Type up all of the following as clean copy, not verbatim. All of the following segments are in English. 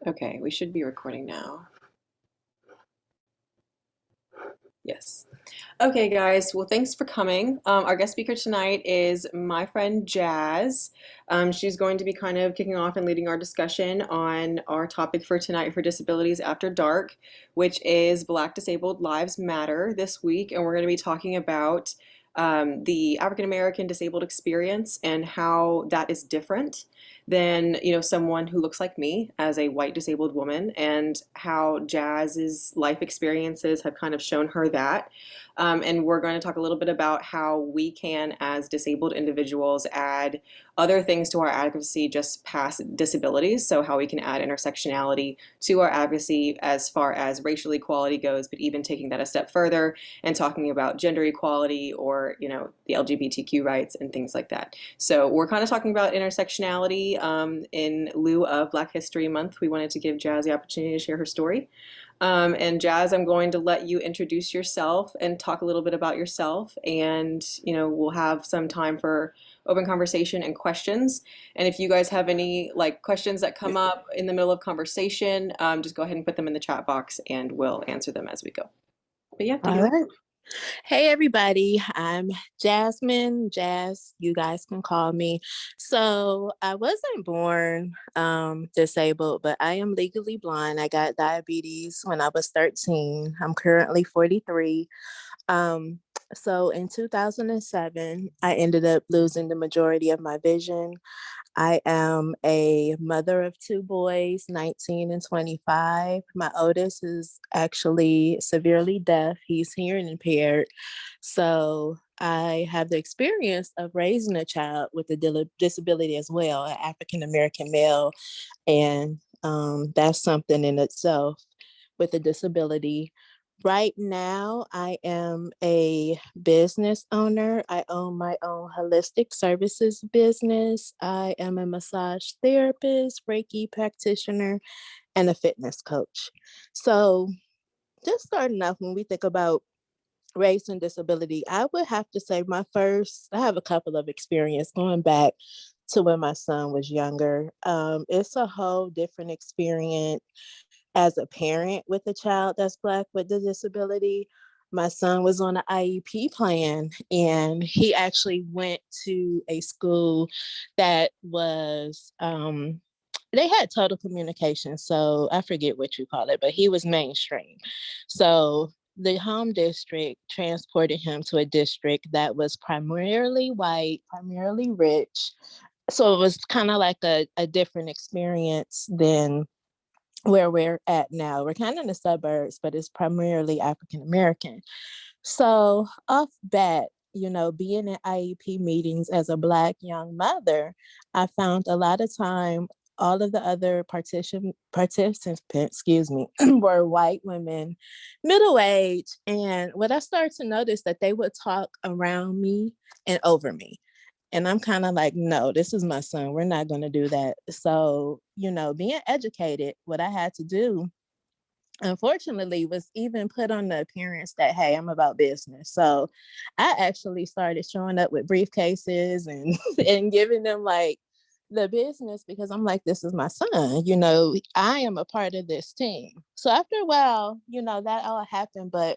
Okay, we should be recording now. Yes. Okay, guys. Well, thanks for coming. Our guest speaker tonight is my friend Jazz. She's going to be kind of kicking off and leading our discussion on our topic for tonight for Disabilities After Dark, which is Black Disabled Lives Matter this week. And we're going to be talking about the African American disabled experience and how that is different than, someone who looks like me as a white disabled woman, and how Jazz's life experiences have kind of shown her that. And we're going to talk a little bit about how we can, as disabled individuals, add other things to our advocacy just past disabilities. So, how we can add intersectionality to our advocacy as far as racial equality goes, but even taking that a step further and talking about gender equality or, the LGBTQ rights and things like that. So, we're kind of talking about intersectionality in lieu of Black History Month. We wanted to give Jazz the opportunity to share her story. And Jazz, I'm going to let you introduce yourself and talk a little bit about yourself. And, we'll have some time for open conversation and questions. And if you guys have any questions that come up in the middle of conversation, just go ahead and put them in the chat box and we'll answer them as we go. But yeah, take it All away. right. Hey, everybody. I'm Jasmine. Jazz, you guys can call me. So I wasn't born disabled, but I am legally blind. I got diabetes when I was 13. I'm currently 43. Um, so in 2007, I ended up losing the majority of my vision. I am a mother of two boys, 19 and 25. My oldest is actually severely deaf. He's hearing impaired. So I have the experience of raising a child with a disability as well, an African American male. And that's something in itself with a disability. Right now, I am a business owner. I own my own holistic services business. I am a massage therapist, Reiki practitioner, and a fitness coach. So, just starting off, when we think about race and disability, I would have to say I have a couple of experience going back to when my son was younger. It's a whole different experience as a parent with a child that's Black with a disability. My son was on an IEP plan, and he actually went to a school that was, they had total communication. So I forget what you call it, but he was mainstream. So the home district transported him to a district that was primarily white, primarily rich. So it was kind of like a different experience than where we're at now. We're kind of in the suburbs, but it's primarily African American. So off bat, being in IEP meetings as a Black young mother, I found a lot of time all of the other participants, excuse me, were white women, middle age. And what I started to notice that they would talk around me and over me. And I'm kind of like, no, this is my son. We're not going to do that. So, being educated, what I had to do, unfortunately, was even put on the appearance that, hey, I'm about business. So I actually started showing up with briefcases and, and giving them like the business, because I'm like, this is my son. I am a part of this team. So after a while, that all happened. But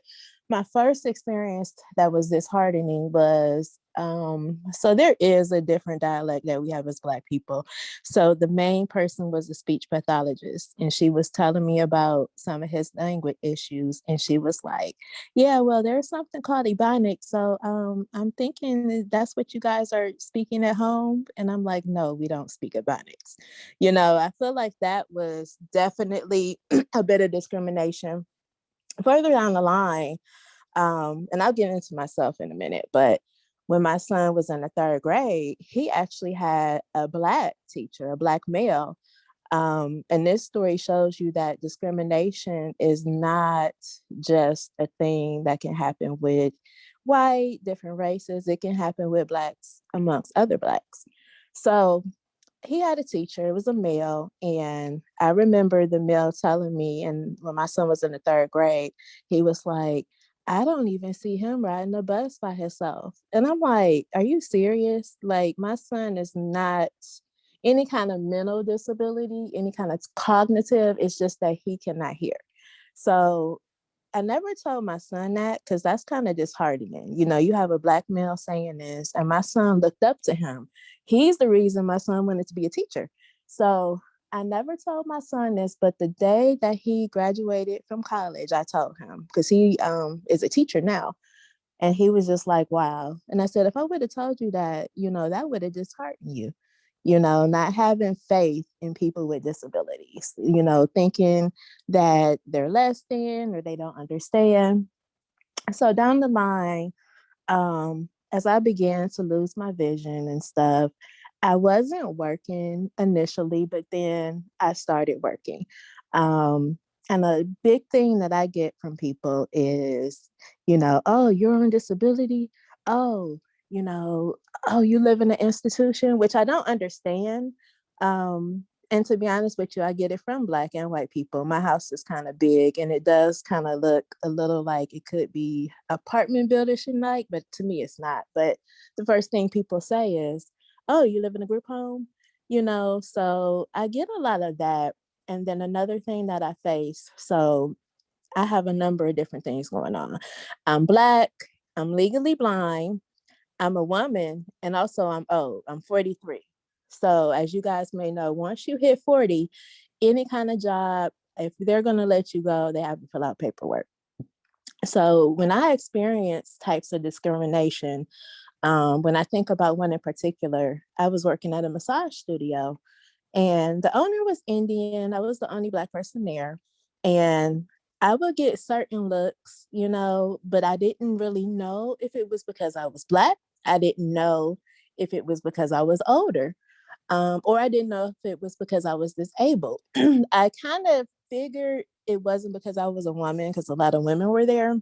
my first experience that was disheartening was, so there is a different dialect that we have as Black people. So the main person was a speech pathologist, and she was telling me about some of his language issues. And she was like, yeah, well, there's something called Ebonics. So I'm thinking that's what you guys are speaking at home. And I'm like, no, we don't speak Ebonics. I feel like that was definitely a bit of discrimination. Further down the line, and I'll get into myself in a minute, but when my son was in the third grade, he actually had a Black teacher, a Black male. And this story shows you that discrimination is not just a thing that can happen with white, different races. It can happen with Blacks amongst other Blacks. So he had a teacher, it was a male. And I remember the male telling me, and when my son was in the third grade, he was like, I don't even see him riding a bus by himself. And I'm like, are you serious? Like, my son is not, any kind of mental disability, any kind of cognitive. It's just that he cannot hear. So I never told my son that because that's kind of disheartening. You know, you have a Black male saying this, and my son looked up to him. He's the reason my son wanted to be a teacher. So I never told my son this, but the day that he graduated from college, I told him because he is a teacher now. And he was just like, wow. And I said, if I would have told you that, you know, that would have disheartened you, you know, not having faith in people with disabilities, you know, thinking that they're less than or they don't understand. So down the line, as I began to lose my vision and stuff, I wasn't working initially, but then I started working. Um, and a big thing that I get from people is, you know, oh, you're on disability. Oh, you know, oh, you live in an institution, which I don't understand. And to be honest with you, I get it from Black and white people. My house is kind of big and it does kind of look a little like it could be apartment builders like, but to me it's not. But the first thing people say is, oh, you live in a group home? You know, so I get a lot of that. And then another thing that I face, so I have a number of different things going on. I'm Black, I'm legally blind, I'm a woman, and also I'm old. I'm 43. So, as you guys may know, once you hit 40, any kind of job, if they're going to let you go, they have to fill out paperwork. So, when I experience types of discrimination, when I think about one in particular, I was working at a massage studio and the owner was Indian. I was the only Black person there. And I would get certain looks, you know, but I didn't really know if it was because I was Black. I didn't know if it was because I was older, or I didn't know if it was because I was disabled. I kind of figured it wasn't because I was a woman, because a lot of women were there,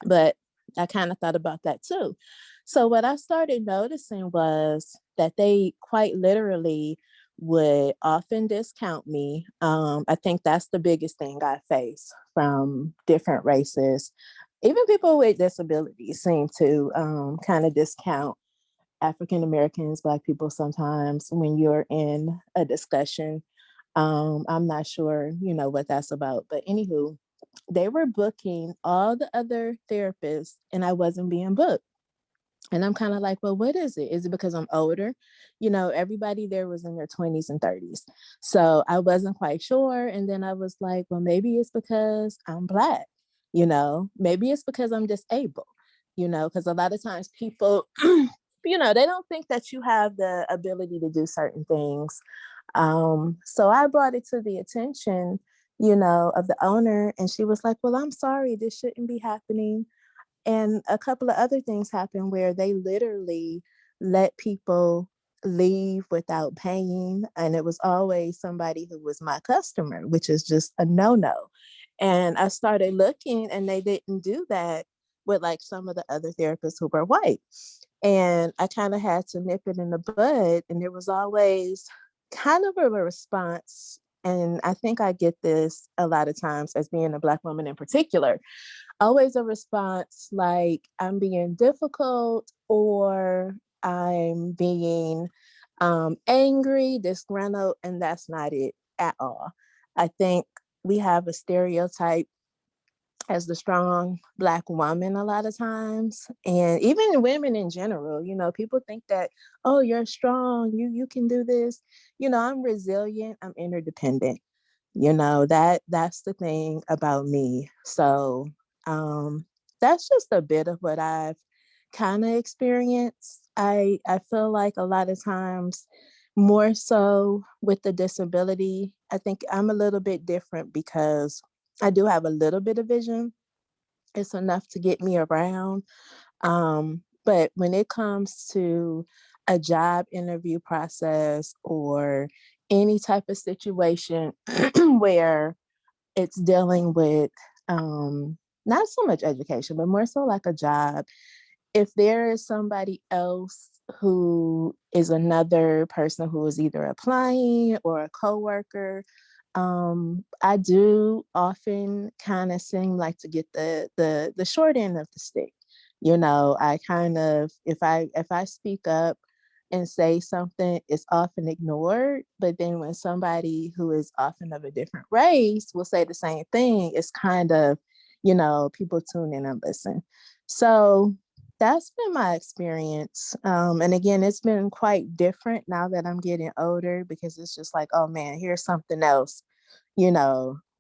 but I kind of thought about that too. So what I started noticing was that they quite literally would often discount me. I think that's the biggest thing I face from different races. Even people with disabilities seem to kind of discount African Americans, Black people sometimes when you're in a discussion. I'm not sure, you know, what that's about. But anywho, they were booking all the other therapists and I wasn't being booked. And I'm kind of like, well, what is it? Is it because I'm older? You know, everybody there was in their 20s and 30s. So I wasn't quite sure. And then I was like, well, maybe it's because I'm Black, you know, maybe it's because I'm disabled, you know, because a lot of times people, you know, they don't think that you have the ability to do certain things. So I brought it to the attention, you know, of the owner. And she was like, well, I'm sorry, this shouldn't be happening. And a couple of other things happened where they literally let people leave without paying. And it was always somebody who was my customer, which is just a no-no. And I started looking and they didn't do that with like some of the other therapists who were white. And I kind of had to nip it in the bud. And there was always kind of a response. And I think I get this a lot of times as being a Black woman in particular, always a response like I'm being difficult or I'm being angry, disgruntled, and that's not it at all. I think we have a stereotype as the strong Black woman a lot of times, and even women in general. You know, people think that, oh, you're strong, you can do this. You know, I'm resilient, I'm interdependent. You know, that's the thing about me. So um that's just a bit of what I've kind of experienced. I feel like a lot of times, more so with the disability, I think I'm a little bit different because I do have a little bit of vision. It's enough to get me around. But when it comes to a job interview process or any type of situation where it's dealing with not so much education, but more so like a job, if there is somebody else who is another person who is either applying or a coworker, I do often kind of seem like to get the short end of the stick. You know, I kind of if I speak up, and say something, is often ignored. But then when somebody who is often of a different race will say the same thing, it's kind of, people tune in and listen. So that's been my experience. And again, it's been quite different now that I'm getting older, because it's just like, oh man, here's something else.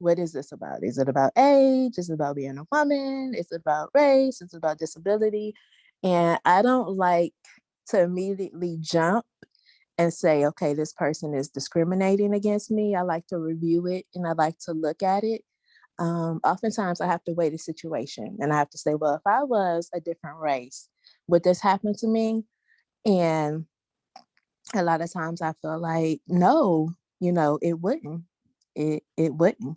What is this about? Is it about age? Is it about being a woman? Is it about race? Is it about disability? And I don't like to immediately jump and say, okay, this person is discriminating against me. I like to review it and I like to look at it. Oftentimes I have to weigh the situation and I have to say, well, if I was a different race, would this happen to me? And a lot of times I feel like, no, it wouldn't. It wouldn't.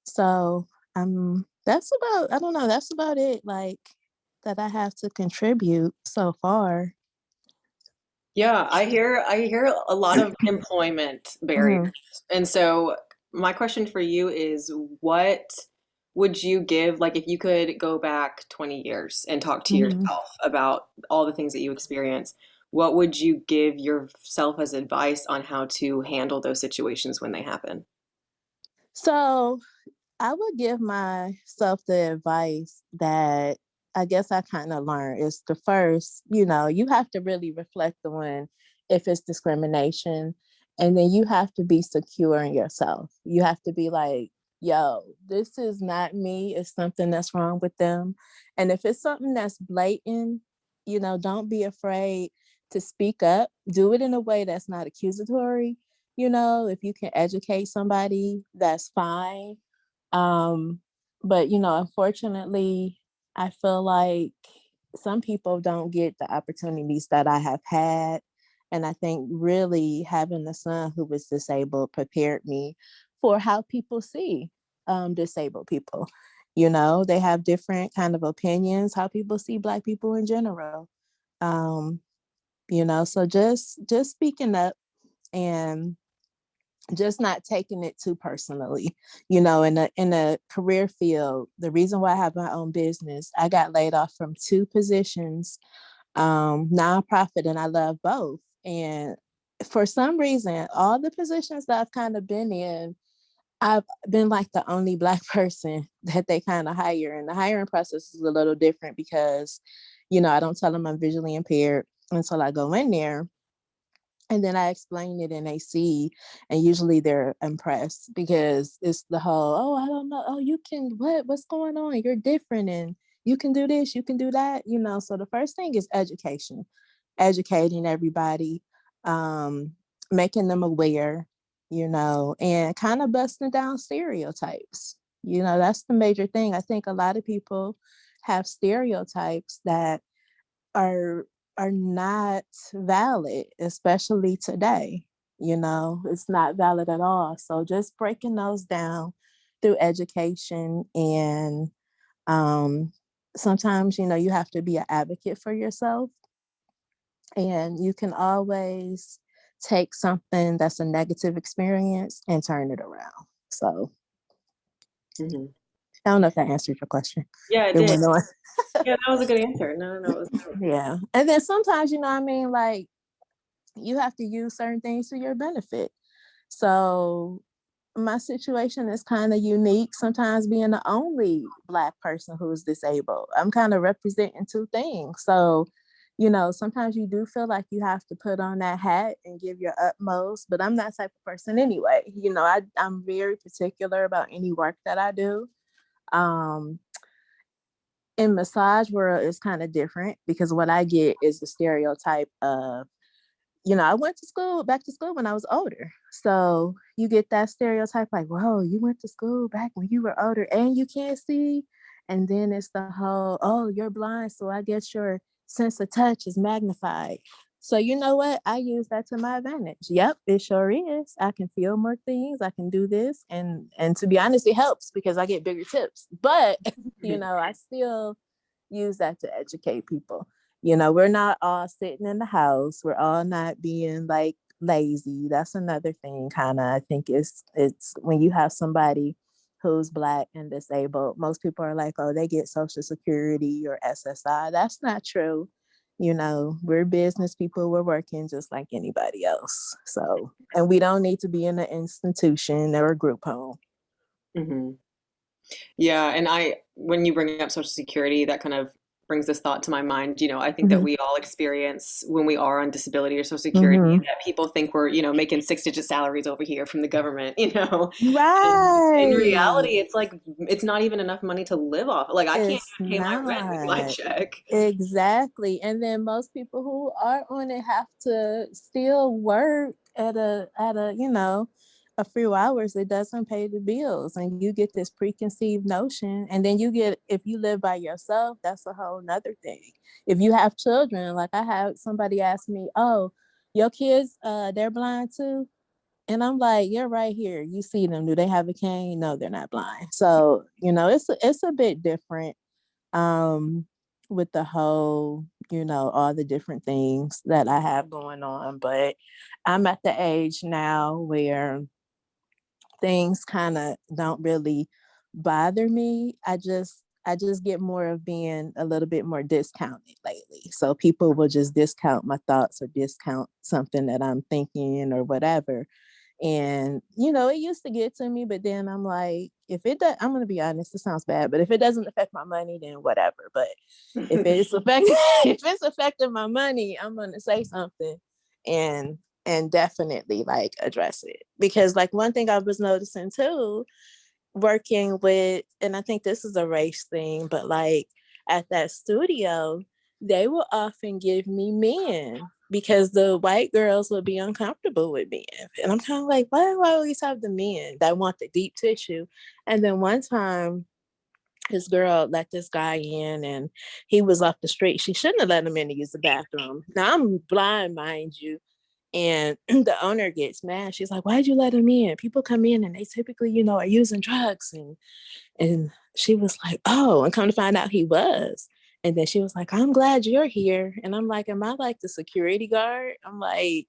So that's about, I don't know, that's about it, like, that I have to contribute so far. Yeah, I hear a lot of employment barriers. Mhm. And so my question for you is what would you give, like if you could go back 20 years and talk to Mhm. yourself about all the things that you experience, what would you give yourself as advice on how to handle those situations when they happen? So I would give myself the advice that I guess I kind of learned is the first, you have to really reflect on if it's discrimination. And then you have to be secure in yourself. You have to be like, yo, this is not me. It's something that's wrong with them. And if it's something that's blatant, don't be afraid to speak up. Do it in a way that's not accusatory. If you can educate somebody, that's fine. um, but unfortunately, I feel like some people don't get the opportunities that I have had. And I think really having a son who was disabled prepared me for how people see disabled people. They have different kind of opinions, how people see Black people in general. Um, so just speaking up and just not taking it too personally. In a career field, the reason why I have my own business, I got laid off from two positions, nonprofit, and I love both. And for some reason, all the positions that I've kind of been in, I've been like the only Black person that they kind of hire. And the hiring process is a little different because, I don't tell them I'm visually impaired until I go in there. And then I explain it and they see, and usually they're impressed because it's the whole, oh, I don't know, oh, you can, what's going on? You're different and you can do this, you can do that, So the first thing is education, educating everybody, um, making them aware, and kind of busting down stereotypes. That's the major thing. I think a lot of people have stereotypes that are not valid, especially today. It's not valid at all. So just breaking those down through education and sometimes you have to be an advocate for yourself, and you can always take something that's a negative experience and turn it around. So Mhm. I don't know if that answered your question. Yeah, it It did. went on. Yeah, that was a good answer. No, no, no, it was good. Yeah. And then sometimes, what I mean, like, you have to use certain things to your benefit. So my situation is kind of unique. Sometimes being the only Black person who's disabled, I'm kind of representing two things. So, sometimes you do feel like you have to put on that hat and give your utmost, but I'm that type of person anyway. I'm very particular about any work that I do. Um, in massage world, it's kind of different because what I get is the stereotype of, I went to school, back to school when I was older. So you get that stereotype like, whoa, you went to school back when you were older and you can't see. And then it's the whole, oh, you're blind. So I guess your sense of touch is magnified. So you know what? I use that to my advantage. Yep, it sure is. I can feel more things. I can do this. And to be honest, it helps because I get bigger tips. But, I still use that to educate people. We're not all sitting in the house. We're all not being like lazy. That's another thing, kind of. I think it's when you have somebody who's Black and disabled, most people are like, oh, they get Social Security or SSI. That's not true. we're business people, we're working just like anybody else. So, and we don't need to be in an institution or a group home. Hmm. Yeah, and when you bring up Social Security, that kind of brings this thought to my mind. I think that Hmm. we all experience when we are on disability or Social Security Hmm. that people think we're, making six-digit salaries over here from the government, And in Right. reality, it's like it's not even enough money to live off. Like I can't It's even pay my rent with my not. check. Exactly. And then most people who are on it have to still work at a few hours. It doesn't pay the bills. And you get this preconceived notion. And then if you live by yourself, that's a whole nother thing. If you have children, like I had somebody ask me, oh, your kids, they're blind too? And I'm like, you're right here. You see them. Do they have a cane? No, they're not blind. So, it's a bit different um, with the whole, all the different things that I have going on. But I'm at the age now where things kind of don't really bother me. I just get more of being a little bit more discounted lately. So people will just discount my thoughts or discount something that I'm thinking or whatever. And it used to get to me, but then I'm like, if it does, I'm gonna be honest, it sounds bad, but if it doesn't affect my money, then whatever. But if it's affecting if it's affecting my money, I'm gonna say something and and definitely like address it. Because like one thing I was noticing too, working with, and I think this is a race thing, but like at that studio, they will often give me men because the white girls would be uncomfortable with men. And I'm kind of like, why do I always have the men that want the deep tissue? And then one time, this girl let this guy in and he was off the street. She shouldn't have let him in to use the bathroom. Now I'm blind, mind you. And the owner gets mad. She's like, why'd you let him in? People come in and they typically, are using drugs. And she was like, oh, and come to find out he was. And then she was like, I'm glad you're here. And I'm like, am I like the security guard? I'm like,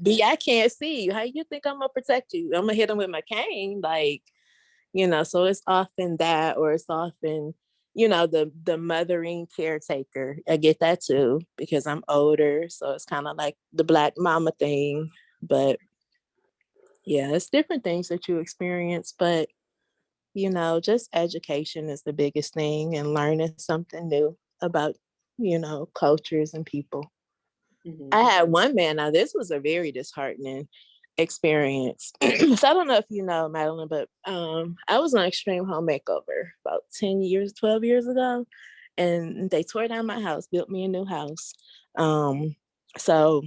B, I can't see you. How you think I'm gonna protect you? I'm gonna hit him with my cane. Like, so it's often that, or it's often, the mothering caretaker. I get that too, because I'm older. So it's kind of like the black mama thing. But yeah, it's different things that you experience. But just education is the biggest thing and learning something new about, cultures and people. I Hmm. had one man, now this was a very disheartening experience. So I don't know if you know, Madeline, but I was on Extreme Home Makeover about 10 years, 12 years ago. And they tore down my house, built me a new house. Um, so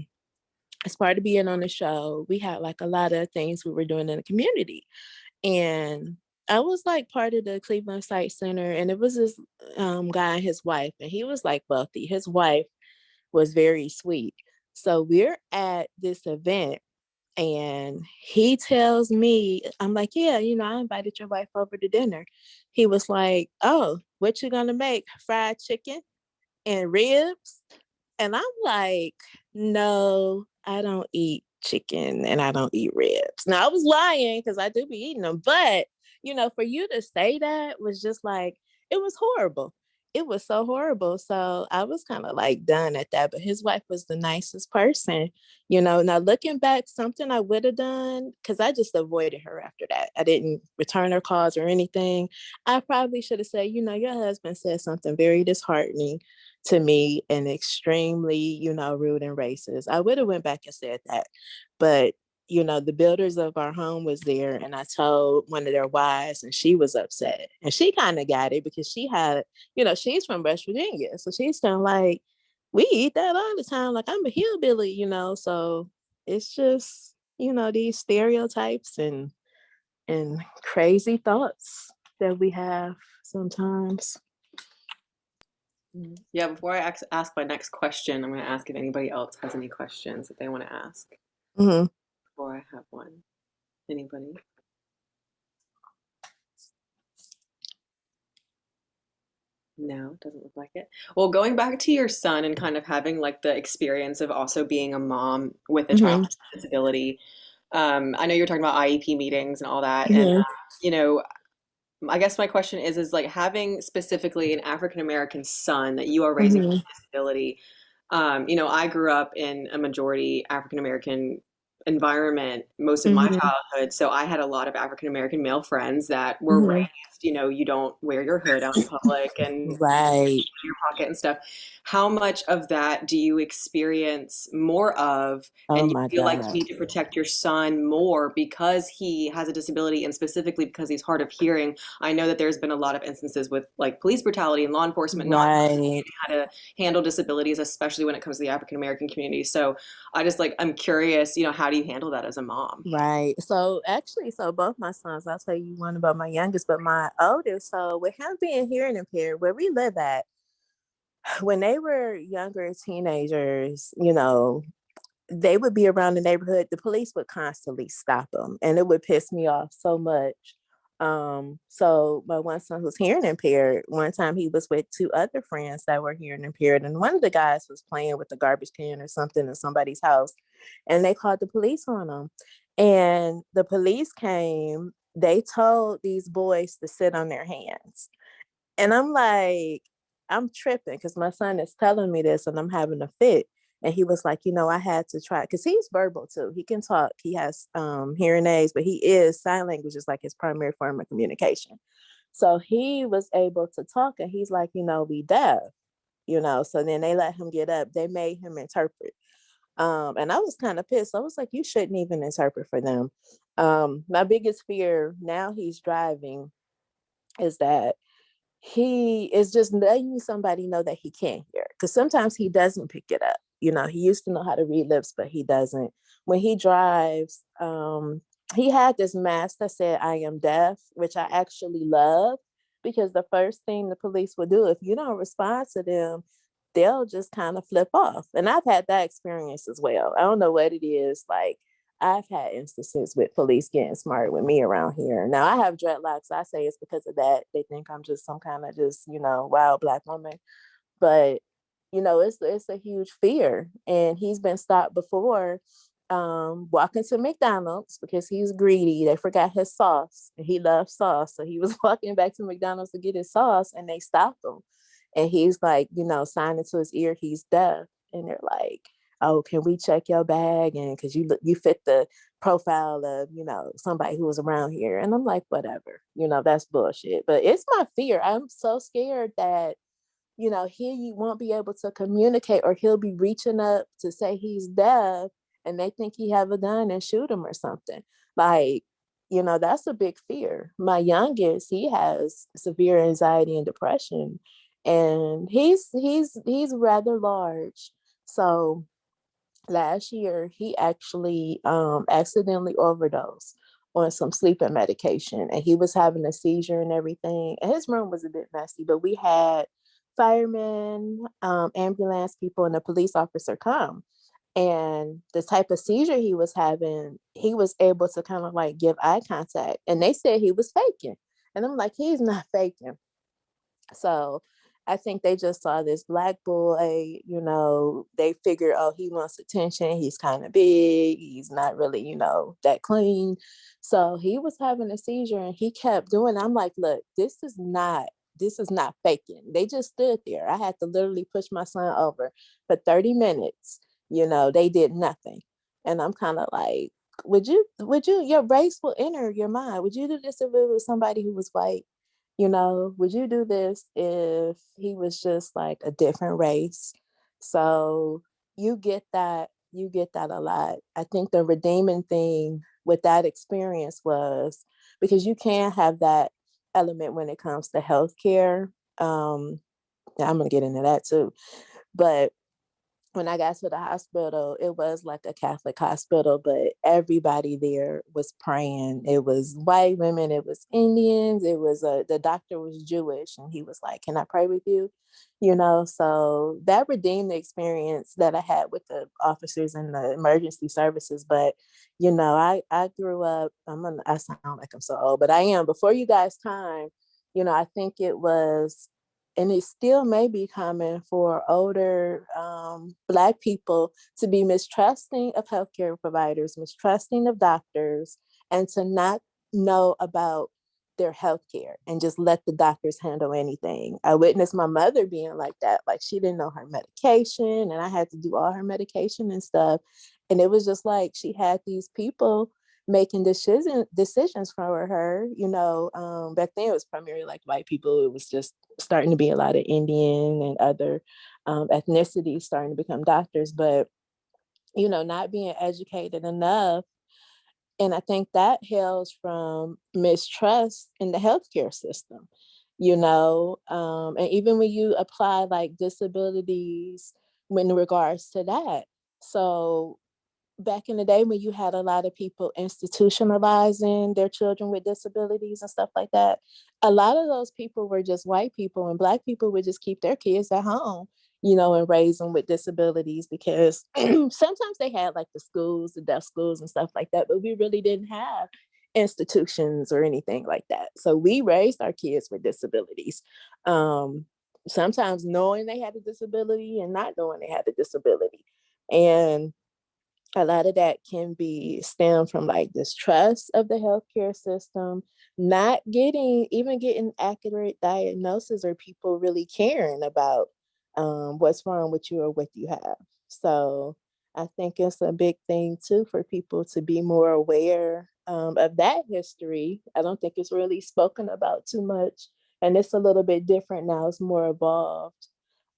as part of being on the show, we had like a lot of things we were doing in the community. And I was like part of the Cleveland Site Center, and it was this guy and his wife, and he was like wealthy. His wife was very sweet. So we're at this event, and he tells me, I'm like, yeah, I invited your wife over to dinner. He was like, oh, what you gonna make? Fried chicken and ribs? And I'm like, no, I don't eat chicken and I don't eat ribs. Now I was lying because I do be eating them, but for you to say that was just like, it was horrible. It was so horrible. So I was kind of like done at that. But his wife was the nicest person. Now looking back, something I would have done, because I just avoided her after that. I didn't return her calls or anything. I probably should have said, your husband said something very disheartening to me and extremely, rude and racist. I would have went back and said that. But, the builders of our home was there and I told one of their wives and she was upset. And she kind of got it because she had, she's from West Virginia. So she's kind of like, we eat that all the time. Like I'm a hillbilly, so it's just, these stereotypes and crazy thoughts that we have sometimes. Yeah, before I ask my next question, I'm going to ask if anybody else has any questions that they want to ask Mm-hmm. before I have one. Anybody? No, doesn't look like it. Well, going back to your son and kind of having like the experience of also being a mom with a child Mm-hmm. with a disability. I know you were talking about IEP meetings and all that, and Mm-hmm. you know, I guess my question is like having specifically an African American son that you are raising with Mm-hmm. a disability. I grew up in a majority African American environment most of my Hmm. childhood, so I had a lot of African American male friends that were Hmm. raised, you don't wear your hood out in public and Right. your pocket and stuff. How much of that do you experience more of, Oh and you my feel like you God. need to protect your son more because he has a disability and specifically because he's hard of hearing? I know that there's been a lot of instances with like police brutality and law enforcement not Right. how to handle disabilities, especially when it comes to the African American community. So I'm curious, how do you handle that as a mom? Right. So actually, so both my sons, I'll tell you one about my youngest, but my oldest, so with him being hearing impaired, where we live at, when they were younger teenagers, they would be around the neighborhood, the police would constantly stop them, and it would piss me off so much. So my one son who's hearing impaired, one time he was with two other friends that were hearing impaired, and one of the guys was playing with a garbage can or something in somebody's house, and they called the police on him. And the police came, they told these boys to sit on their hands. And I'm like, I'm tripping because my son is telling me this and I'm having a fit. And he was like, I had to try because he's verbal too. He can talk. He has hearing aids, but he is sign language is like his primary form of communication. So he was able to talk and he's like, we deaf, So then they let him get up. They made him interpret. And I was kind of pissed. I was like, you shouldn't even interpret for them. My biggest fear now he's driving is that he is just letting somebody know that he can't hear because sometimes he doesn't pick it up. He used to know how to read lips, but he doesn't. When he drives, he had this mask that said, I am deaf, which I actually love because the first thing the police will do, if you don't respond to them, they'll just kind of flip off. And I've had that experience as well. I don't know what it is. Like, I've had instances with police getting smart with me around here. Now I have dreadlocks. I say it's because of that. They think I'm just some kind of just, wild black woman. But, it's a huge fear. And he's been stopped before walking to McDonald's because he's greedy. They forgot his sauce and he loves sauce. So he was walking back to McDonald's to get his sauce and they stopped him. And he's like, signing to his ear, he's deaf. And they're like, oh, can we check your bag? And because you fit the profile of, somebody who was around here. And I'm like, whatever, that's bullshit. But it's my fear. I'm so scared that, he won't be able to communicate or he'll be reaching up to say he's deaf and they think he have a gun and shoot him or something. Like, that's a big fear. My youngest, he has severe anxiety and depression and he's rather large. So last year he actually accidentally overdosed on some sleeping medication and he was having a seizure and everything and his room was a bit messy, but we had firemen, ambulance people, and a police officer come, and the type of seizure he was having, he was able to kind of like give eye contact and they said he was faking, and I'm like, he's not faking. So I think they just saw this black boy, they figured, oh, he wants attention. He's kind of big. He's not really, that clean. So he was having a seizure and he kept doing it. I'm like, look, this is not faking. They just stood there. I had to literally push my son over for 30 minutes. They did nothing. And I'm kind of like, your race will enter your mind. Would you do this if it was somebody who was white? Would you do this if he was just like a different race? So you get that a lot. I think the redeeming thing with that experience was because you can have that element when it comes to healthcare. Yeah, I'm gonna get into that too. But when I got to the hospital, it was like a Catholic hospital, but everybody there was praying. It was white women, it was Indians, it was the doctor was Jewish, and he was like, "Can I pray with you?" So that redeemed the experience that I had with the officers and the emergency services. But I grew up. I sound like I'm so old, but I am. Before you guys' time, I think it was and it still may be common for older Black people to be mistrusting of healthcare providers, mistrusting of doctors, and to not know about their health care and just let the doctors handle anything. I witnessed my mother being like that. Like she didn't know her medication and I had to do all her medication and stuff. And it was just like she had these people making decisions for her. Back then it was primarily like white people. It was just starting to be a lot of Indian and other ethnicities starting to become doctors, but not being educated enough. And I think that hails from mistrust in the healthcare system, and even when you apply like disabilities in regards to that. So back in the day when you had a lot of people institutionalizing their children with disabilities and stuff like that, a lot of those people were just white people, and black people would just keep their kids at home, and raise them with disabilities because sometimes they had like the schools, the deaf schools and stuff like that, but we really didn't have institutions or anything like that. So we raised our kids with disabilities. Um, Sometimes knowing they had a disability and not knowing they had a disability. And a lot of that can be stem from like distrust of the healthcare system, not getting accurate diagnosis, or people really caring about what's wrong with you or what you have. So I think it's a big thing too for people to be more aware of that history. I don't think it's really spoken about too much, and it's a little bit different now. It's more evolved.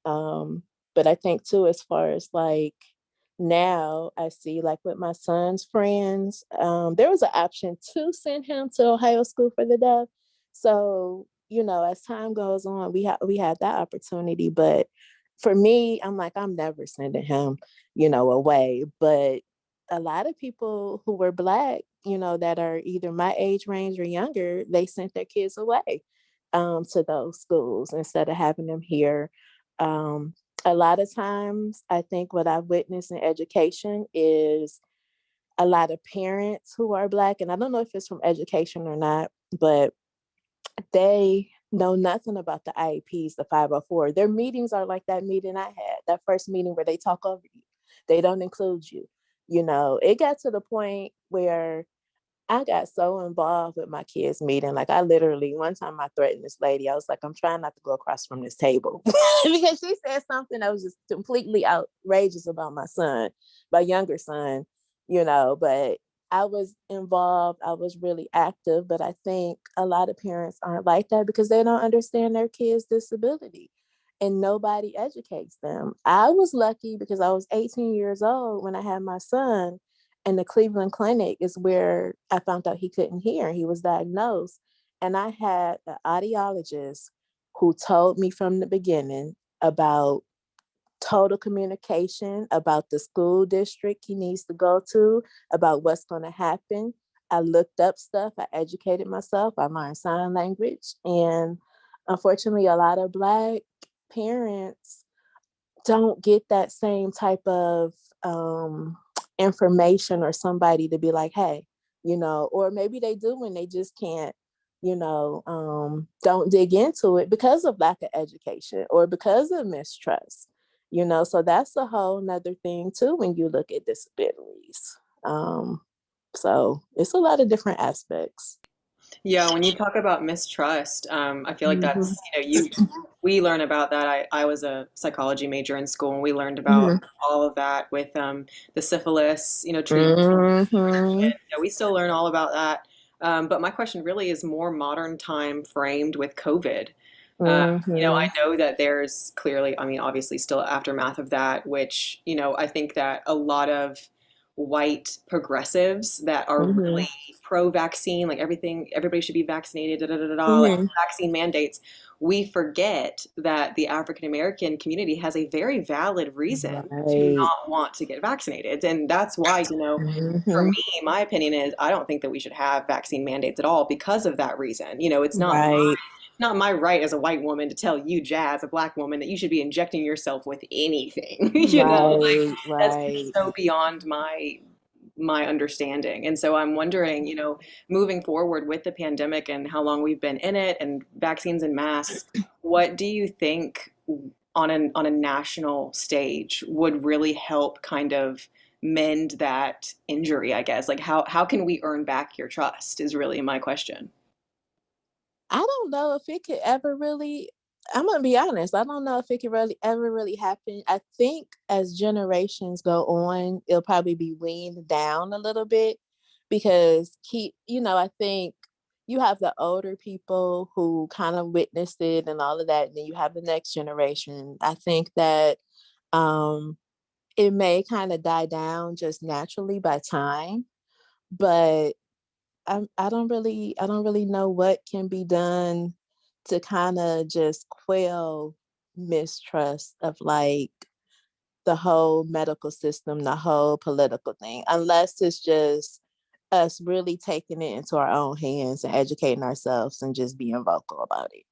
But I think too, as far as like now, I see like with my son's friends, there was an option to send him to Ohio School for the Deaf. So, as time goes on, we had that opportunity. But for me, I'm like, I'm never sending him, away. But a lot of people who were Black, that are either my age range or younger, they sent their kids away to those schools instead of having them here. A lot of times, I think what I've witnessed in education is a lot of parents who are Black, and I don't know if it's from education or not, but they know nothing about the IEPs, the 504. Their meetings are like that meeting I had, that first meeting where they talk over you. They don't include you. It got to the point where I got so involved with my kids' meeting. Like I literally, one time I threatened this lady. I was like, I'm trying not to go across from this table because she said something that was just completely outrageous about my younger son, but I was involved. I was really active, but I think a lot of parents aren't like that because they don't understand their kids' disability and nobody educates them. I was lucky because I was 18 years old when I had my son, and the Cleveland Clinic is where I found out he couldn't hear. He was diagnosed. And I had an audiologist who told me from the beginning about total communication, about the school district he needs to go to, about what's going to happen. I looked up stuff, I educated myself, I learned sign language. And unfortunately, a lot of Black parents don't get that same type of information or somebody to be like, hey, or maybe they do and they just can't, don't dig into it because of lack of education or because of mistrust, so that's a whole nother thing too when you look at disabilities. So it's a lot of different aspects. Yeah, when you talk about mistrust, I feel like Mm-hmm. that's, we learn about that. I was a psychology major in school, and we learned about Mm-hmm. all of that with the syphilis, treatment. Mm-hmm. Yeah, we still learn all about that. But my question really is more modern time framed with COVID. I Mm-hmm. know that there's clearly, I mean, obviously still aftermath of that, which, I think that a lot of white progressives that are Mm-hmm. really pro-vaccine, like everybody should be vaccinated, da da da da, da, like Mm-hmm. vaccine mandates, we forget that the African American community has a very valid reason to Right. not want to get vaccinated. And that's why, for Mm-hmm. me, my opinion is I don't think that we should have vaccine mandates at all because of that reason. Right. It's not my right as a white woman to tell you, Jazz, a black woman, that you should be injecting yourself with anything. Like Right. that's Right. so beyond my understanding. And so I'm wondering, moving forward with the pandemic and how long we've been in it and vaccines and masks, what do you think on a national stage would really help kind of mend that injury, I guess? Like how can we earn back your trust is really my question. I don't know if it could ever really, I'm gonna be honest, I don't know if it could really ever really happen. I think as generations go on, it'll probably be weaned down a little bit because I think you have the older people who kind of witnessed it and all of that, and then you have the next generation. I think that um it may kind of die down just naturally by time, but I don't really know what can be done to kind of just quell mistrust of like the whole medical system, the whole political thing, unless it's just us really taking it into our own hands and educating ourselves and just being vocal about it,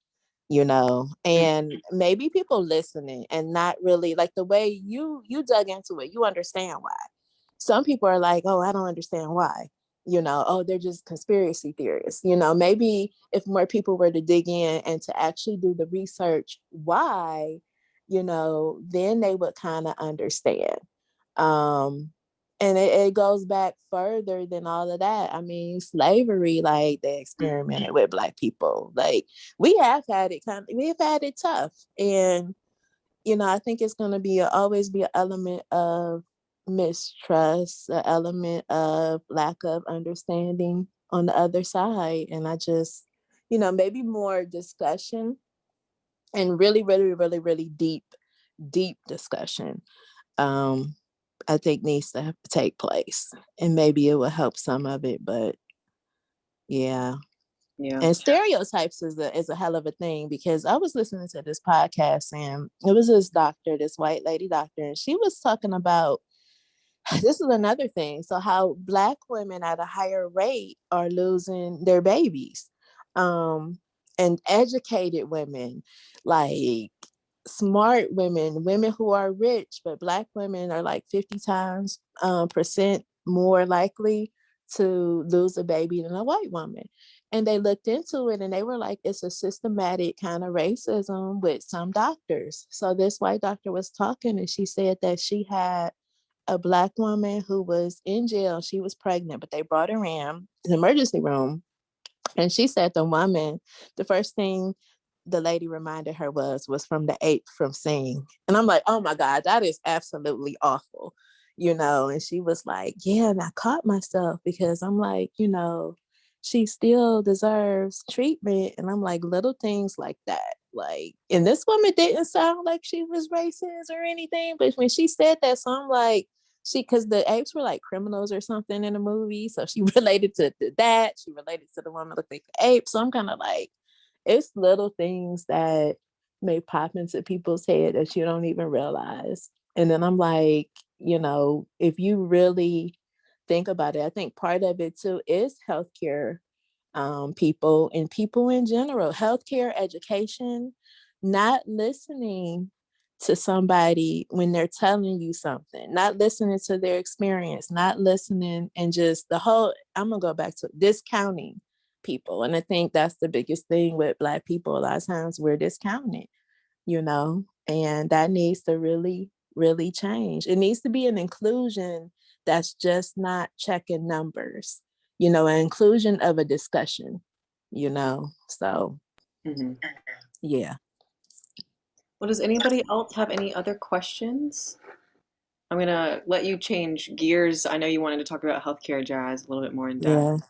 and maybe people listening and not really like the way you dug into it, you understand why. Some people are like, oh, I don't understand why, oh, they're just conspiracy theorists. Maybe if more people were to dig in and to actually do the research why, then they would kind of understand. um and it goes back further than all of that. I mean, slavery, like they experimented with Black people. Like we've had it tough. And, I think it's going to always be an element of mistrust, an element of lack of understanding on the other side. And I just, maybe more discussion and really, really, really, really deep discussion. um, I think needs to take place. And maybe it will help some of it, but yeah. Yeah. And stereotypes is a hell of a thing, because I was listening to this podcast and it was this doctor, this white lady doctor, and she was talking about this is another thing. So how Black women at a higher rate are losing their babies. Um, and educated women, like smart women, women who are rich, but Black women are like 50 times percent more likely to lose a baby than a white woman. And they looked into it and they were like, it's a systematic kind of racism with some doctors. So this white doctor was talking and she said that she had a Black woman who was in jail. She was pregnant, but they brought her in the emergency room. And she said the first thing the lady reminded her was from the ape from Sing. And I'm like, oh my God, that is absolutely awful, And she was like, yeah, and I caught myself because I'm like, she still deserves treatment. And I'm like, little things like that. Like, and this woman didn't sound like she was racist or anything, but when she said that, so I'm like, because the apes were like criminals or something in the movie. So she related to that. She related to the woman looked like the ape. So I'm kind of like, it's little things that may pop into people's head that you don't even realize. And then I'm like, if you really think about it, I think part of it too is healthcare, people and people in general, healthcare, education, not listening to somebody when they're telling you something, not listening to their experience, not listening, and just I'm going to go back to discounting people. And I think that's the biggest thing with Black people. A lot of times we're discounted, and that needs to really, really change. It needs to be an inclusion that's just not checking numbers, an inclusion of a discussion, So, Hmm. yeah. Well, does anybody else have any other questions? I'm gonna let you change gears. I know you wanted to talk about healthcare, Jazz, a little bit more in depth.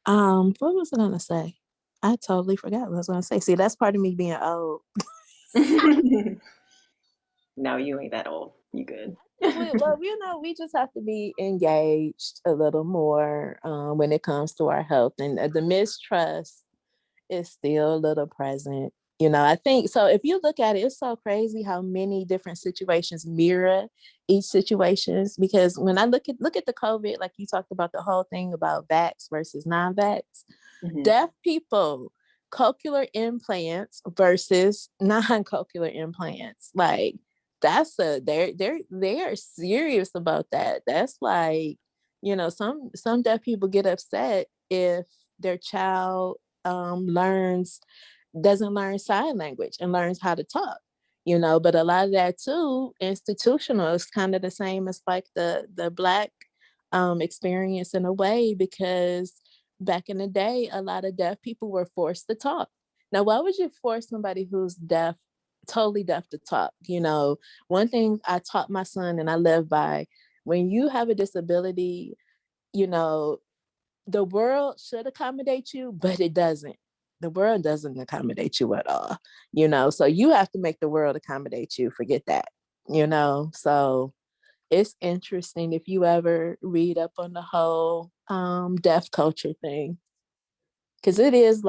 Yeah. What was I gonna say? I totally forgot what I was gonna say. See, that's part of me being old. No, you ain't that old. You good. Well, we just have to be engaged a little more when it comes to our health, and the mistrust is still a little present. I think so. If you look at it, it's so crazy how many different situations mirror each situations. Because when I look at the COVID, like you talked about the whole thing about vax versus non-vax, Hmm. deaf people, cochlear implants versus non-cochlear implants. Like they are serious about that. That's like, some deaf people get upset if their child learns doesn't learn sign language and learns how to talk. But a lot of that too, institutional, is kind of the same as like the Black experience in a way, because back in the day, a lot of deaf people were forced to talk. Now, why would you force somebody who's deaf, totally deaf, to talk? One thing I taught my son and I live by, when you have a disability, you know, the world should accommodate you, but it doesn't. The world doesn't accommodate you at all, so you have to make the world accommodate you. Forget that, so it's interesting if you ever read up on the whole deaf culture thing, because it is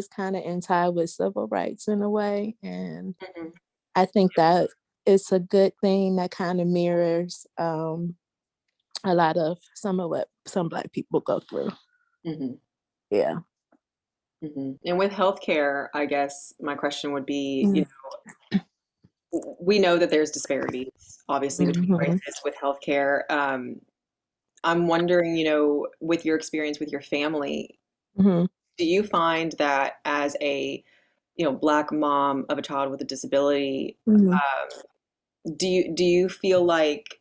kind of in tie with civil rights in a way, and Mhm. I think that it's a good thing that kind of mirrors a lot of some of what some Black people go through. Mhm. Yeah. Mhm. And with healthcare, I guess my question would be, Mm-hmm. we know that there's disparities, obviously, between Mm-hmm. races with healthcare. I'm wondering, with your experience with your family, Mm-hmm. do you find that as a, Black mom of a child with a disability, do you feel like,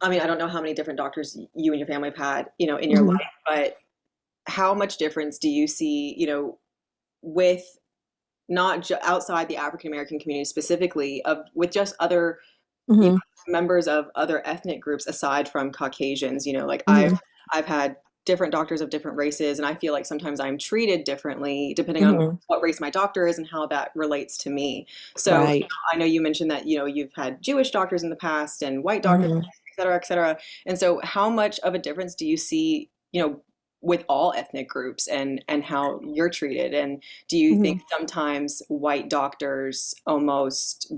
I mean, I don't know how many different doctors you and your family have had, in your life, Mm-hmm. but how much difference do you see, with outside the African American community specifically, of with just other, you know, Mm-hmm. members of other ethnic groups aside from Caucasians? Like Mm-hmm. I've had different doctors of different races, and I feel like sometimes I'm treated differently depending on Mm-hmm. what race my doctor is and how that relates to me. So, Right. I know you mentioned that, you've had Jewish doctors in the past and white doctors, Mm-hmm. et cetera, et cetera. And so how much of a difference do you see, with all ethnic groups and how you're treated? And do you Mm-hmm. think sometimes white doctors almost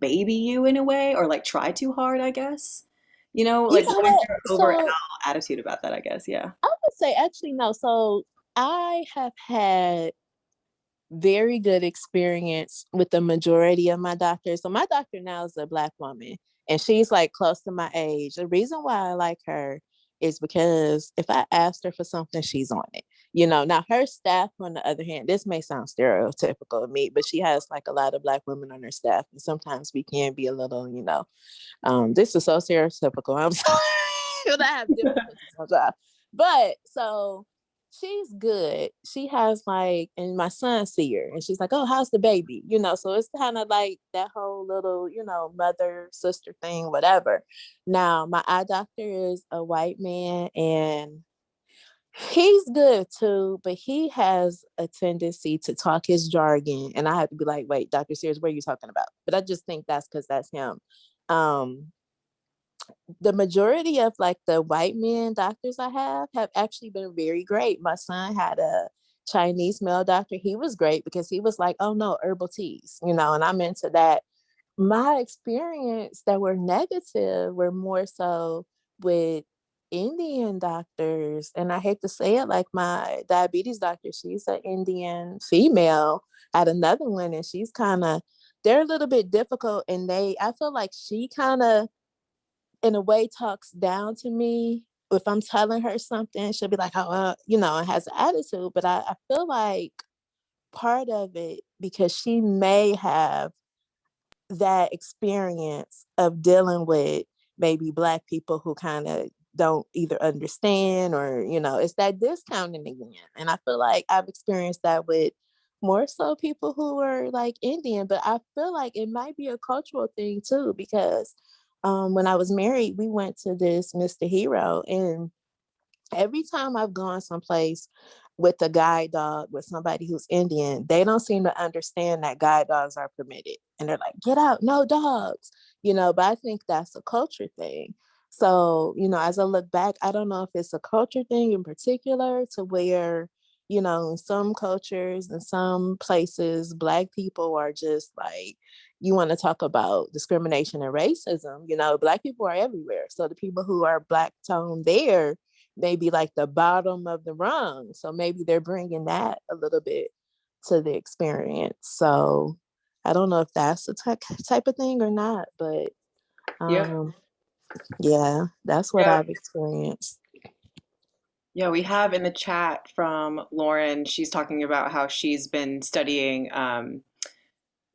baby you in a way, or like try too hard, I guess? You Like know what is what? your overall So attitude about that, I guess? Yeah. I would say actually no. So I have had very good experience with the majority of my doctors. So my doctor now is a Black woman, and she's like close to my age. The reason why I like her is because if I asked her for something, she's on it. Now her staff, on the other hand, this may sound stereotypical of me, but she has like a lot of Black women on her staff, and sometimes we can be a little, this is so stereotypical. I'm sorry. But I have difficulties sometimes. But so she's good. She has like, and my son see her and she's like, oh, how's the baby? So it's kind of like that whole little, mother, sister thing, whatever. Now, my eye doctor is a white man and he's good too, but he has a tendency to talk his jargon. And I have to be like, wait, Dr. Sears, what are you talking about? But I just think that's because that's him. Um, the majority of like the white men doctors I have actually been very great. My son had a Chinese male doctor. He was great because he was like, oh no, herbal teas, and I'm into that. My experience that were negative were more so with Indian doctors. And I hate to say it, like my diabetes doctor, she's an Indian female. I had another one and they're a little bit difficult, and I feel like she kind of in a way talks down to me. If I'm telling her something, she'll be like, oh, and has an attitude. But I feel like part of it, because she may have that experience of dealing with maybe Black people who kind of don't either understand or, it's that discounting again. And I feel like I've experienced that with more so people who are like Indian, but I feel like it might be a cultural thing too, because when I was married, we went to this Mr. Hero, and every time I've gone someplace with a guide dog with somebody who's Indian, they don't seem to understand that guide dogs are permitted. And they're like, get out, no dogs, but I think that's a culture thing. So, as I look back, I don't know if it's a culture thing in particular to where, in some cultures and some places, Black people are just like, you want to talk about discrimination and racism, Black people are everywhere. So the people who are Black tone there, maybe like the bottom of the rung. So maybe they're bringing that a little bit to the experience. So I don't know if that's the type of thing or not, but Yeah. um, yeah, that's what Yeah. I've experienced. Yeah, we have in the chat from Lauren, she's talking about how she's been studying,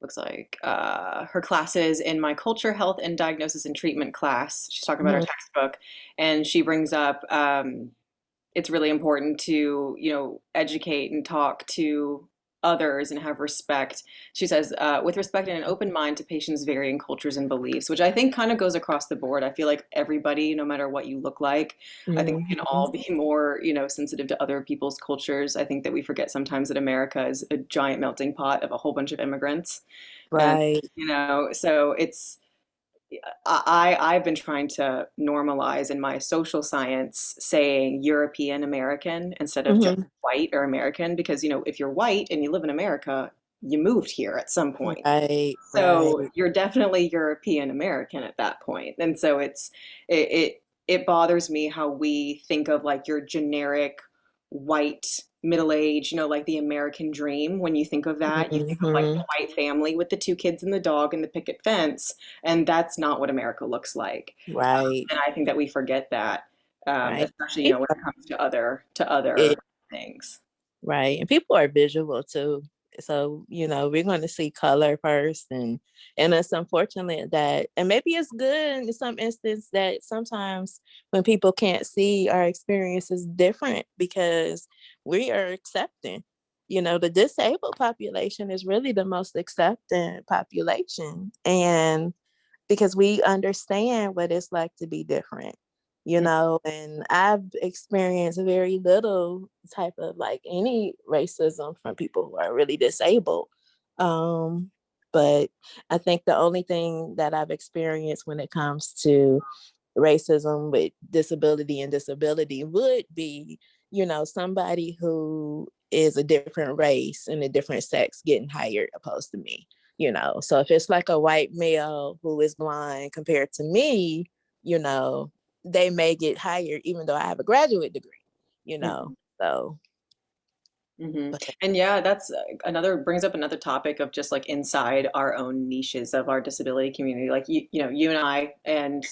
looks like her classes in my culture, health, and diagnosis and treatment class. She's talking about her Mhm. textbook, and she brings up it's really important to, educate and talk to others and have respect. She says, with respect and an open mind to patients' varying cultures and beliefs, which I think kind of goes across the board. I feel like everybody, no matter what you look like, I think we can Mhm. all be more, sensitive to other people's cultures. I think that we forget sometimes that America is a giant melting pot of a whole bunch of immigrants. And, Right. so I've been trying to normalize in my social science saying European American instead of just Hmm. white or American because if you're white and you live in America, you moved here at some point. Right. So Right. you're definitely European American at that point. And so it bothers me how we think of like your generic white middle age, like the American dream. When you think of that, you think of like the Hmm. white family with the two kids and the dog and the picket fence, and that's not what America looks like. Right. And I think that we forget that, Right. especially when People it comes to other are, things. right. And people are visual too. So, we're going to see color first. And it's unfortunate that, and maybe it's good in some instance that sometimes when people can't see, our experience is different because we are accepting. The disabled population is really the most accepting population. And because we understand what it's like to be different, and I've experienced very little type of like any racism from people who are really disabled. But I think the only thing that I've experienced when it comes to racism with disability and disability would be, somebody who is a different race and a different sex getting hired opposed to me. So if it's like a white male who is blind compared to me, you know, they may get hired even though I have a graduate degree, you know. Mhm. So Hmm. but, And yeah, that's another brings up another topic of just like inside our own niches of our disability community. Like you and I and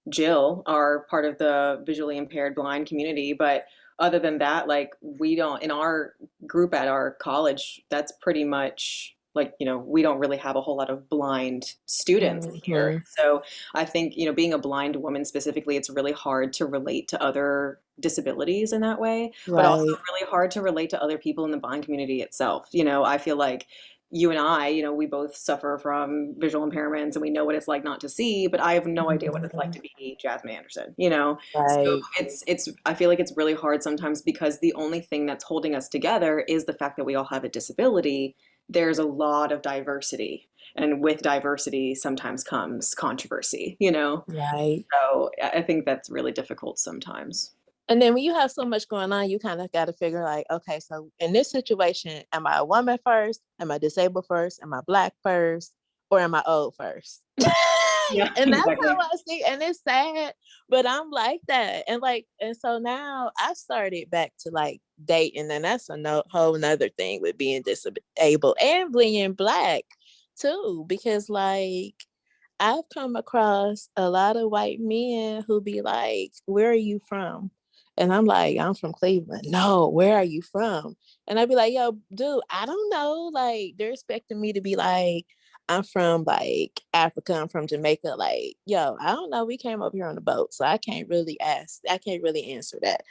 Jill are part of the visually impaired blind community, but other than that, like we don't in our group at our college, that's pretty much like, we don't really have a whole lot of blind students in here. mhm, So I think, being a blind woman specifically, it's really hard to relate to other disabilities in that way, but also right. really hard to relate to other people in the blind community itself. I feel like you and I, we both suffer from visual impairments and we know what it's like not to see, but I have no idea what it's like Mhm, to be Jasmine Anderson. So right. it's I feel like it's really hard sometimes because the only thing that's holding us together is the fact that we all have a disability. There's a lot of diversity, and with diversity sometimes comes controversy. Right. So I think that's really difficult sometimes. And then when you have so much going on, you kind of got to figure like, okay, so in this situation, am I a woman first? Am I disabled first? Am I black first? Or am I old first? Yeah, And that's how exactly. I see, and it's sad, but I'm like that. And so now I started back to like dating, and that's a whole nother thing with being disabled and being black too, because like I've come across a lot of white men who be like, "Where are you from?" And I'm like, "I'm from Cleveland." "No, where are you from?" And I'd be like, "Yo, dude, I don't know." Like, they're expecting me to be like, "I'm from like Africa, I'm from Jamaica." Like, yo, I don't know. We came up here on a boat, so I can't really ask. I can't really answer that,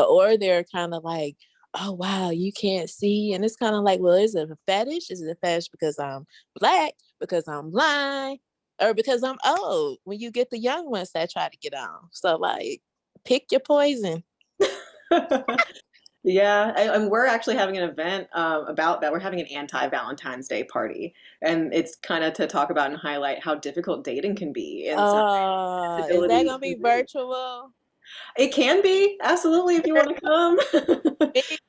Or they're kind of like, "Oh wow, you can't see," and it's kind of like, well, is it a fetish? Is it a fetish because I'm black? Because I'm blind? Or because I'm old, when you get the young ones that try to get on. So like pick your poison. Yeah, and we're actually having an event about that. We're having an anti-Valentine's Day party, and it's kind of to talk about and highlight how difficult dating can be inside the Is that disability gonna be community. virtual? It can be, absolutely, if you want to come.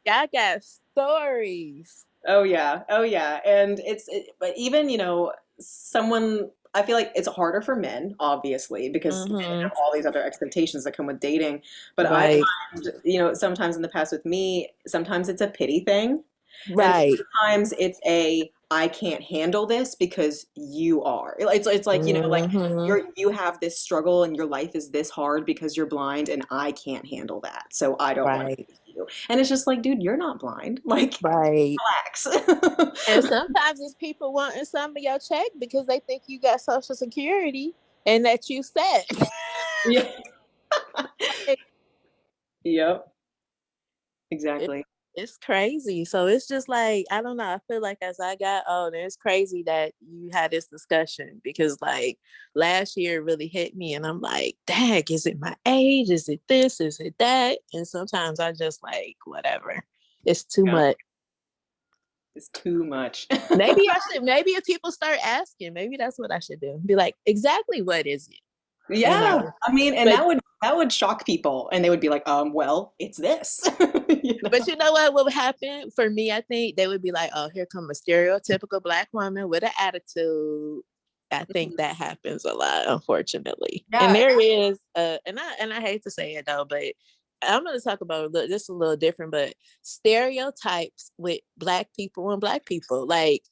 I got stories. Oh yeah, oh yeah, and but even someone. I feel like it's harder for men, obviously, because men Mm-hmm. have all these other expectations that come with dating. But I Right. find, sometimes in the past with me, sometimes it's a pity thing. And Right. sometimes it's a I can't handle this because you are. It's like, like Mm-hmm. you have this struggle and your life is this hard because you're blind and I can't handle that. So I don't want to Right. be with you. And it's just like, dude, you're not blind. Like, Right. And relax. sometimes it's people wanting some of your check because they think you got social security and that you set. Yeah. Like, Yep. It, Exactly. it's crazy. So it's just like, I don't know. I feel like as I got older, it's crazy that you had this discussion because like last year it really hit me and I'm like, dang, is it my age? Is it this? Is it that? And sometimes I just like, whatever. It's too Yeah, much. it's too much. Maybe if people start asking, maybe that's what I should do. Be like, exactly what is it? You Yeah, know? I mean, and But that would shock people, and they would be like, well, it's this, you But know? you know what would happen for me? I think they would be like, "Oh, here come a stereotypical black woman with an attitude." I think Mhm. that happens a lot, unfortunately. And Yeah. there is, and I hate to say it though, but I'm going to talk about this a little different, but stereotypes with black people and black people, like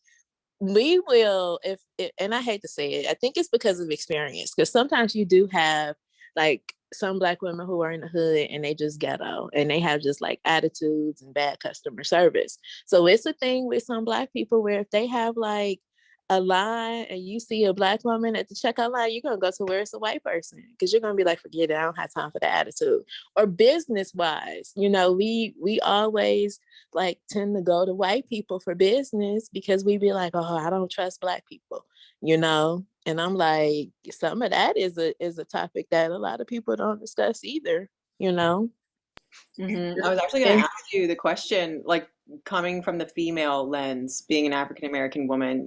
we will if it, and I hate to say it, I think it's because of experience because sometimes you do have like some black women who are in the hood and they just ghetto and they have just like attitudes and bad customer service. So it's a thing with some black people where if they have like a line and you see a black woman at the checkout line, you're gonna go to where it's a white person because you're gonna be like, forget it, I don't have time for the attitude. Or business wise, we always like tend to go to white people for business because we be like, oh, I don't trust black people, you know? And I'm like, some of that is a topic that a lot of people don't discuss either, you know? I was actually going to And ask you the question, like coming from the female lens, being an African American woman,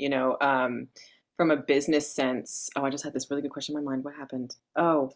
from a business sense. Oh, I just had this really good question in my mind. What happened? Oh,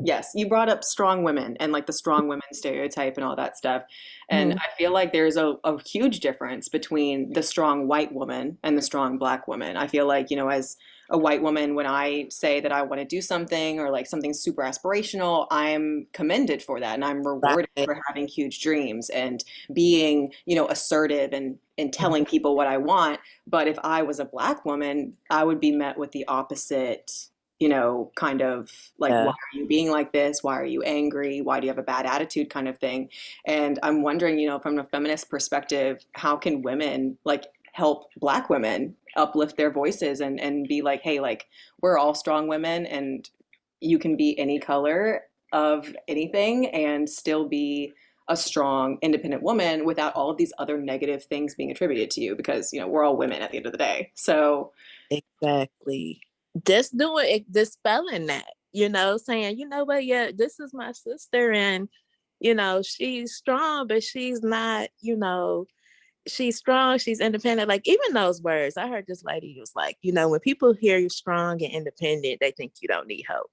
yes, you brought up strong women and like the strong women stereotype and all that stuff. And Mhm. I feel like there's a huge difference between the strong white woman and the strong black woman. I feel like, as a white woman, when I say that I want to do something or like something super aspirational, I'm commended for that and I'm rewarded Right. for having huge dreams and being, assertive and telling people what I want. But if I was a black woman, I would be met with the opposite, kind of like, why Yeah. are you being like this? Why are you angry? Why do you have a bad attitude kind of thing? And I'm wondering, from a feminist perspective, how can women like help black women uplift their voices and be like, hey, like we're all strong women and you can be any color of anything and still be a strong independent woman without all of these other negative things being attributed to you because we're all women at the end of the day. So Exactly. Just doing it, dispelling that, saying, you know what, yeah, this is my sister and she's strong, but she's not, she's strong, she's independent. Like even those words, I heard this lady was like, when people hear you're strong and independent, they think you don't need help.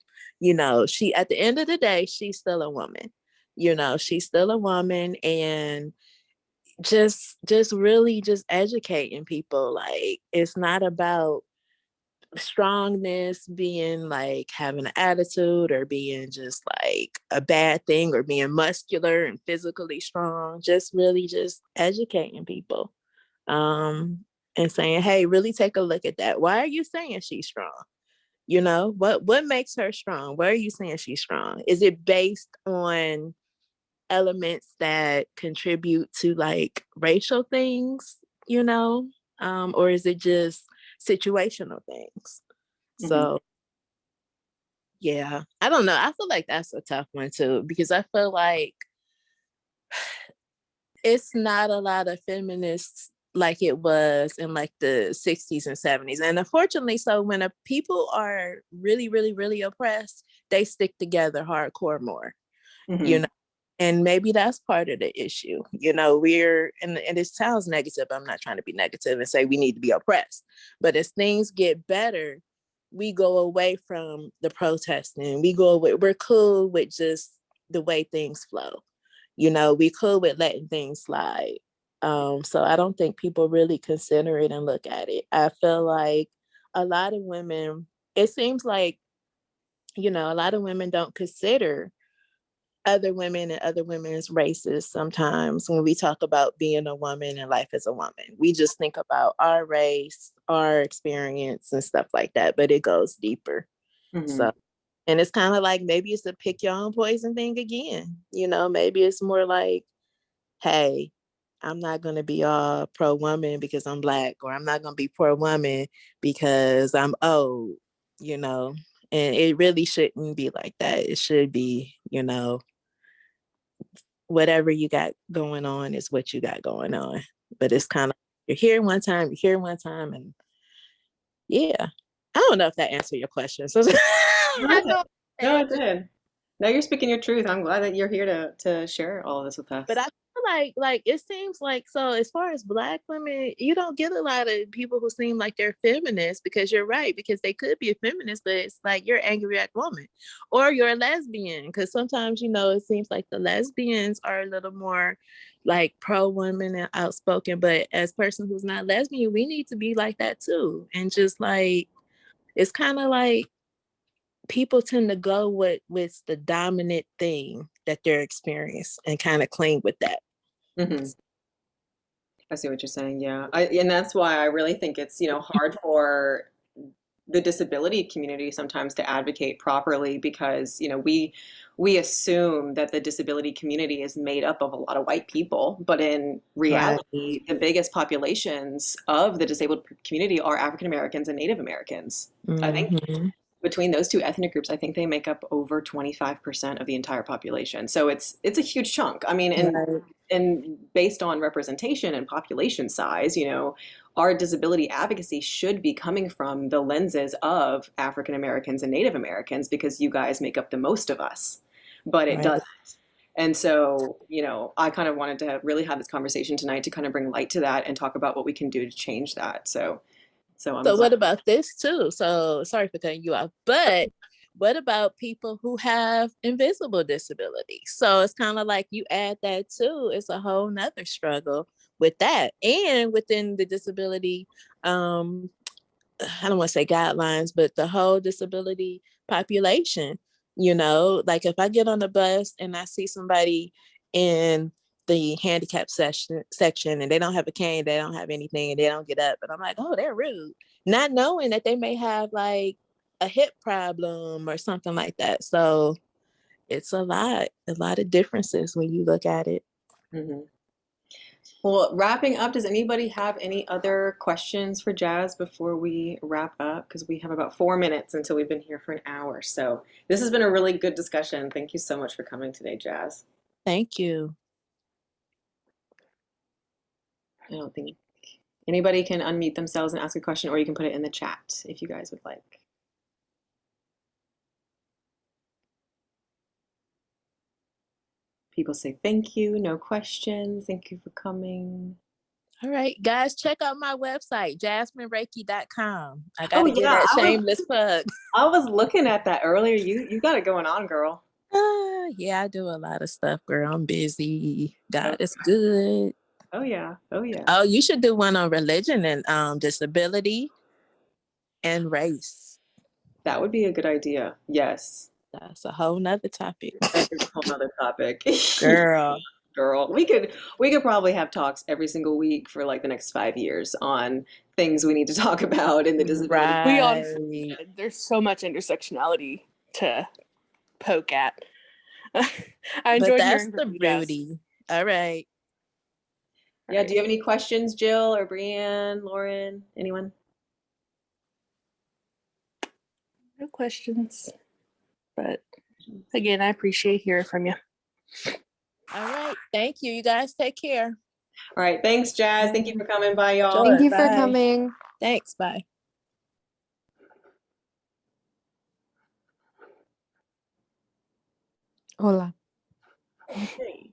She at the end of the day, she's still a woman. She's still a woman and just really just educating people. Like it's not about strongness being like having an attitude or being just like a bad thing or being muscular and physically strong, just really just educating people and saying, hey, really take a look at that. Why are you saying she's strong? What makes her strong? Why are you saying she's strong? Is it based on elements that contribute to like racial things, or is it just situational things? mhm, So yeah, I don't know. I feel like that's a tough one too, because I feel like it's not a lot of feminists like it was in like the 60s and 70s. And unfortunately, so when people are really, really, really oppressed, they stick together hardcore more, you mhm, know. And maybe that's part of the issue. We're and it sounds negative. I'm not trying to be negative and say we need to be oppressed. But as things get better, we go away from the protesting. We're cool with just the way things flow. We cool with letting things slide. So I don't think people really consider it and look at it. I feel like a lot of women, it seems like, a lot of women don't consider other women and other women's races sometimes when we talk about being a woman and life as a woman. We just think about our race, our experience, and stuff like that, but it goes deeper. mhm. So, and it's kind of like maybe it's a pick your own poison thing again. Maybe it's more like, hey, I'm not going to be all pro woman because I'm black, or I'm not going to be pro woman because I'm old, you know, and it really shouldn't be like that. It should be, whatever you got going on is what you got going on. But it's kind of, you're here one time, you're here one time, and yeah. I don't know if that answered your question. So No, I it did. know, No, it did. No, you're speaking your truth. I'm glad that you're here to share all of this with but us. I feel like it seems like, so as far as Black women, you don't get a lot of people who seem like they're feminists, because you're right, because they could be a feminist, but it's like you're an angry at woman, or you're a lesbian, because sometimes, it seems like the lesbians are a little more like pro women and outspoken, but as person who's not lesbian, we need to be like that too. And just like, it's kind of like people tend to go with the dominant thing that they're experiencing and kind of cling with that. Hmm. I see what you're saying. Yeah. And that's why I really think it's, hard for the disability community sometimes to advocate properly because, we assume that the disability community is made up of a lot of white people, but in Right. reality, the biggest populations of the disabled community are African Americans and Native Americans. I think Mm-hmm. between those two ethnic groups, I think they make up over 25% of the entire population. So it's a huge chunk. I mean, Right. and based on representation and population size, our disability advocacy should be coming from the lenses of African Americans and Native Americans because you guys make up the most of us. But it Right. doesn't. And so, I kind of wanted to really have this conversation tonight to kind of bring light to that and talk about what we can do to change that. So I'm So glad. what about this too? So sorry for cutting you off, but what about people who have invisible disabilities? So it's kind of like you add that too. It's a whole nother struggle with that. And within the disability, um, I don't want to say guidelines, but the whole disability population, like if I get on the bus and I see somebody in the handicap section and they don't have a cane, they don't have anything, and they don't get up, and I'm like, oh, they're rude, not knowing that they may have like a hip problem or something like that. So it's a lot of differences when you look at it. Mhm. Well, wrapping up, does anybody have any other questions for Jazz before we wrap up? Because we have about 4 minutes until we've been here for an hour. So this has been a really good discussion. Thank you so much for coming today, Jazz. Thank you. I don't think anybody can unmute themselves and ask a question, or you can put it in the chat if you guys would like. People say thank you, no questions. Thank you for coming. All right, guys, check out my website, jasminereiki.com. I got Oh to give yeah, that I was shameless plug. I was looking at that earlier. You got it going on, girl. Yeah, I do a lot of stuff, girl. I'm busy. God Oh, is good. oh yeah. Oh yeah. Oh, you should do one on religion and disability and race. That would be a good idea. Yes. That's a whole nother topic. That is a whole nother topic. Girl. Girl, we could probably have talks every single week for like the next 5 years on things we need to talk about in the disability. We honestly Right. should. There's so much intersectionality to poke at. I But enjoyed that's hearing from the you, Jess. beauty. All right. All Yeah, right, do you have any questions, Jill or Brienne, Lauren, anyone? no questions. But again, I appreciate hearing from you. All right. Thank you. You guys take care. All right, thanks, Jazz. Thank you for coming by, y'all. Thank Sure. you for Bye. coming. Thanks. Bye. Hola. Okay.